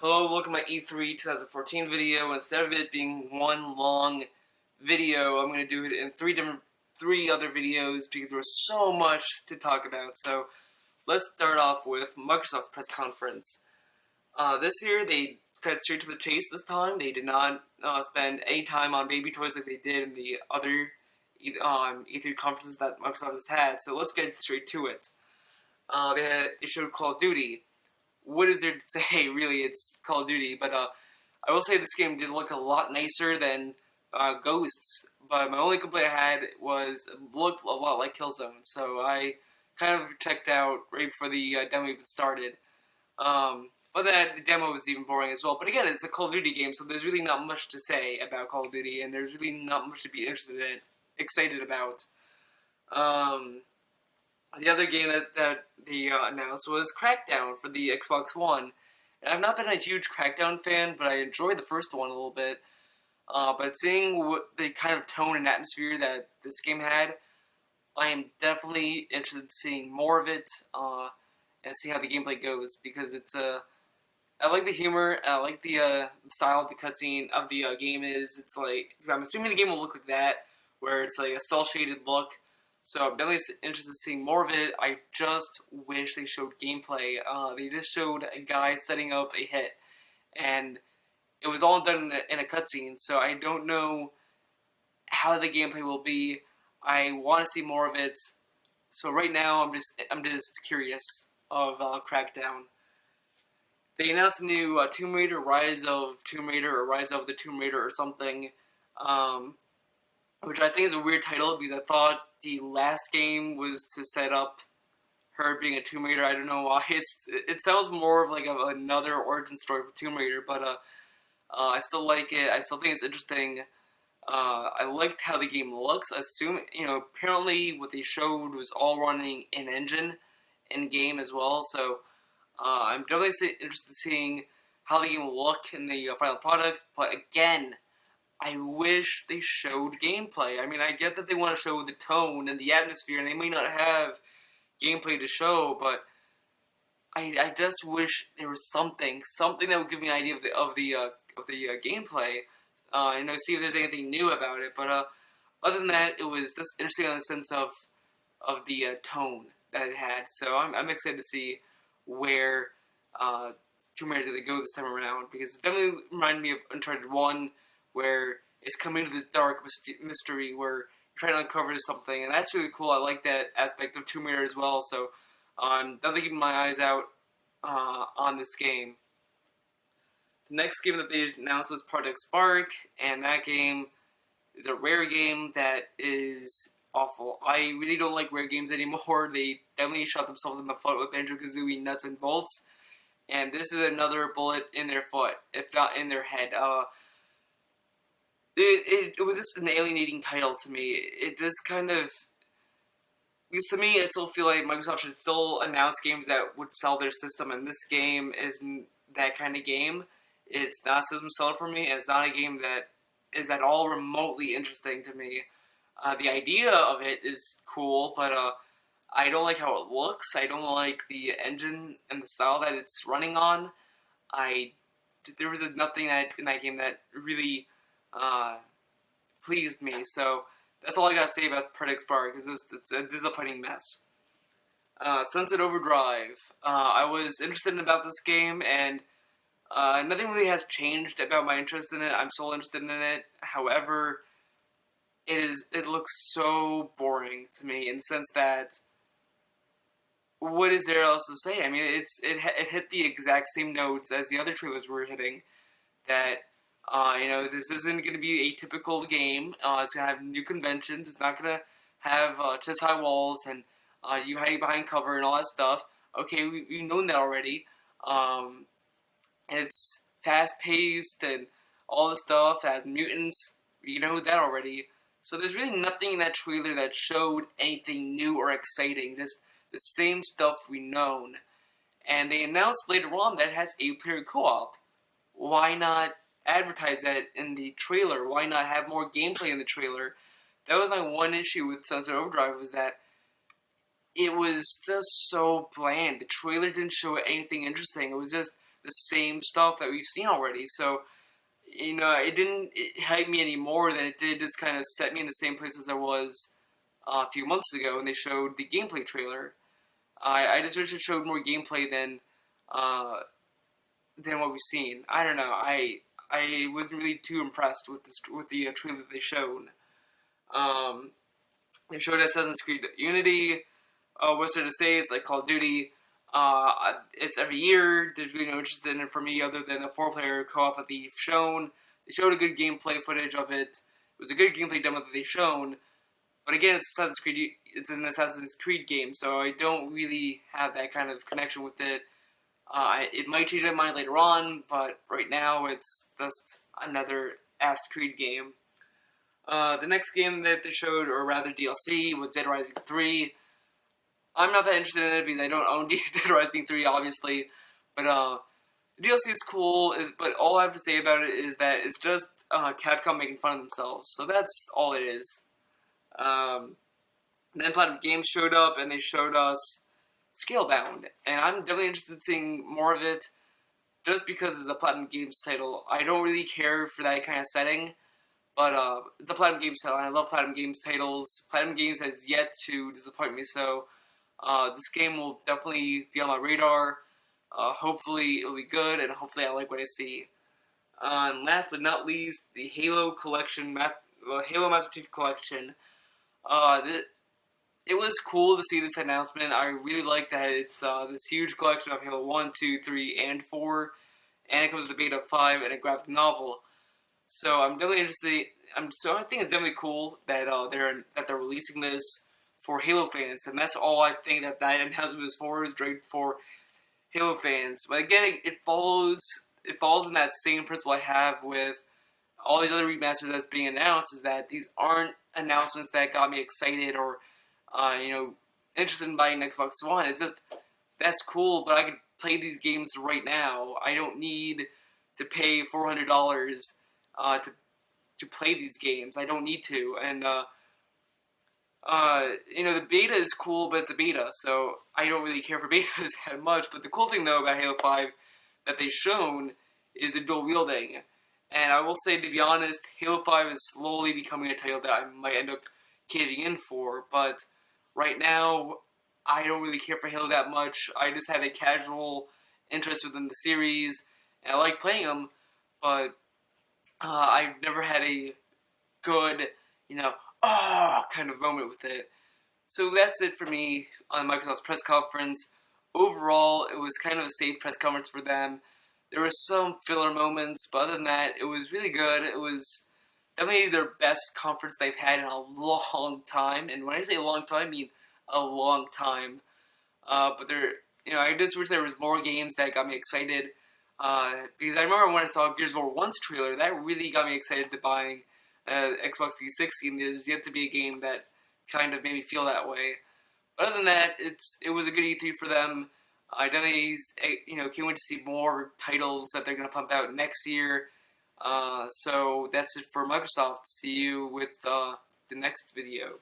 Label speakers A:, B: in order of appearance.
A: Hello, welcome to my E3 2014 video. Instead of it being one long video, I'm going to do it in three other videos because there was so much to talk about. So let's start off with Microsoft's press conference. This year they cut straight to the chase this time. They did not spend any time on baby toys like they did in the other E3 conferences that Microsoft has had. So let's get straight to it. They showed Call of Duty. What is there to say, really? It's Call of Duty, but I will say this game did look a lot nicer than Ghosts, but my only complaint I had was it looked a lot like Killzone, so I kind of checked out right before the demo even started. But then the demo was even boring as well. But again, it's a Call of Duty game, so there's really not much to say about Call of Duty, and there's really not much to be excited about. The other game that they announced was Crackdown for the Xbox One. And I've not been a huge Crackdown fan, but I enjoyed the first one a little bit. But seeing what the kind of tone and atmosphere that this game had, I am definitely interested in seeing more of it and see how the gameplay goes, because it's I like the humor, and I like the style of the cutscene of the game is. It's like, I'm assuming the game will look like that, where it's like a cel-shaded look. So I'm definitely interested in seeing more of it. I just wish they showed gameplay. They just showed a guy setting up a hit, and it was all done in a cutscene, so I don't know how the gameplay will be. I want to see more of it. So right now, I'm just curious of Crackdown. They announced a new Tomb Raider, Rise of Tomb Raider, or Rise of the Tomb Raider, or something, which I think is a weird title because I thought the last game was to set up her being a Tomb Raider. I don't know why. It sounds more of like another origin story for Tomb Raider, but I still like it. I still think it's interesting. I liked how the game looks. Apparently what they showed was all running in engine in game as well. So I'm definitely interested in seeing how the game will look in the final product. But again, I wish they showed gameplay. I mean, I get that they want to show the tone and the atmosphere, and they may not have gameplay to show, but I just wish there was something that would give me an idea of the gameplay. See if there's anything new about it. But other than that, it was just interesting in the sense of the tone that it had. So I'm excited to see where Tomb Raider is going to go this time around, because it definitely reminded me of Uncharted 1, where it's coming to this dark mystery where you're trying to uncover something, and that's really cool. I like that aspect of Tomb Raider as well, so I'm definitely keeping my eyes out on this game. The next game that they announced was Project Spark, and that game is a Rare game that is awful. I really don't like Rare games anymore. They definitely shot themselves in the foot with Banjo-Kazooie nuts and bolts, and this is another bullet in their foot, if not in their head. It was just an alienating title to me. It just kind of, at least to me, I still feel like Microsoft should still announce games that would sell their system, and this game isn't that kind of game. It's not a system seller for me, and it's not a game that is at all remotely interesting to me. The idea of it is cool, but I don't like how it looks. I don't like the engine and the style that it's running on. There was nothing in that game that really pleased me. So that's all I gotta say about Project Spark. It's a disappointing mess. Sunset Overdrive. I was interested about this game, and nothing really has changed about my interest in it. I'm still interested in it. However, it looks so boring to me in the sense that, what is there else to say? I mean, it hit the exact same notes as the other trailers were hitting. That this isn't going to be a typical game. It's going to have new conventions. It's not going to have chest-high walls and you hiding behind cover and all that stuff. Okay, we've known that already. It's fast-paced and all the stuff. It has mutants. You know that already. So there's really nothing in that trailer that showed anything new or exciting. Just the same stuff we've known. And they announced later on that it has 8-player co-op. Why not advertise that in the trailer? Why not have more gameplay in the trailer? That was my one issue with Sunset Overdrive, was that it was just so bland. The trailer didn't show anything interesting. It was just the same stuff that we've seen already. So, it didn't hype me any more than it did just kind of set me in the same place as I was a few months ago when they showed the gameplay trailer. I just wish it showed more gameplay uh, than what we've seen. I don't know. I wasn't really too impressed with the trailer that they showed. Um, they showed Assassin's Creed Unity. What's there to say? It's like Call of Duty. It's every year. There's really no interest in it for me other than the 4-player co-op that they've shown. They showed a good gameplay footage of it. It was a good gameplay demo that they've shown. But again, it's Assassin's Creed. It's an Assassin's Creed game, so I don't really have that kind of connection with it. It might change my mind later on, but right now it's just another Assassin's Creed game. The next game that they showed, or rather DLC, was Dead Rising 3. I'm not that interested in it because I don't own Dead Rising 3, obviously. But the DLC is cool, but all I have to say about it is that it's just Capcom making fun of themselves. So that's all it is. Then Platinum Games showed up, and they showed us Scalebound. And I'm definitely interested in seeing more of it, just because it's a Platinum Games title. I don't really care for that kind of setting, but it's a Platinum Games title, and I love Platinum Games titles. Platinum Games has yet to disappoint me, so this game will definitely be on my radar. Hopefully it'll be good, and hopefully I like what I see. And last but not least, the Halo Collection, Halo Master Chief Collection. It was cool to see this announcement. I really like that it's this huge collection of Halo 1, 2, 3, and 4, and it comes with a beta of 5 and a graphic novel. So I'm definitely interested. I think it's definitely cool that they're releasing this for Halo fans, and that's all I think that announcement was for, is directed for Halo fans. But again, it falls in that same principle I have with all these other remasters that's being announced, is that these aren't announcements that got me excited or interested in buying an Xbox One. It's just, that's cool, but I could play these games right now. I don't need to pay $400 to play these games. I don't need to, and the beta is cool, but it's a beta, so I don't really care for betas that much. But the cool thing, though, about Halo 5 that they've shown is the dual wielding. And I will say, to be honest, Halo 5 is slowly becoming a title that I might end up caving in for. But right now, I don't really care for Halo that much. I just have a casual interest within the series, and I like playing them, but I've never had a good, kind of moment with it. So that's it for me on Microsoft's press conference. Overall, it was kind of a safe press conference for them. There were some filler moments, but other than that, it was really good. It was definitely their best conference they've had in a long time. And when I say a long time, I mean a long time. But I just wish there was more games that got me excited. Because I remember when I saw Gears of War 1's trailer, that really got me excited to buying Xbox 360. And there's yet to be a game that kind of made me feel that way. But other than that, it was a good E3 for them. I definitely, can't wait to see more titles that they're going to pump out next year. So that's it for Microsoft. See you with the next video.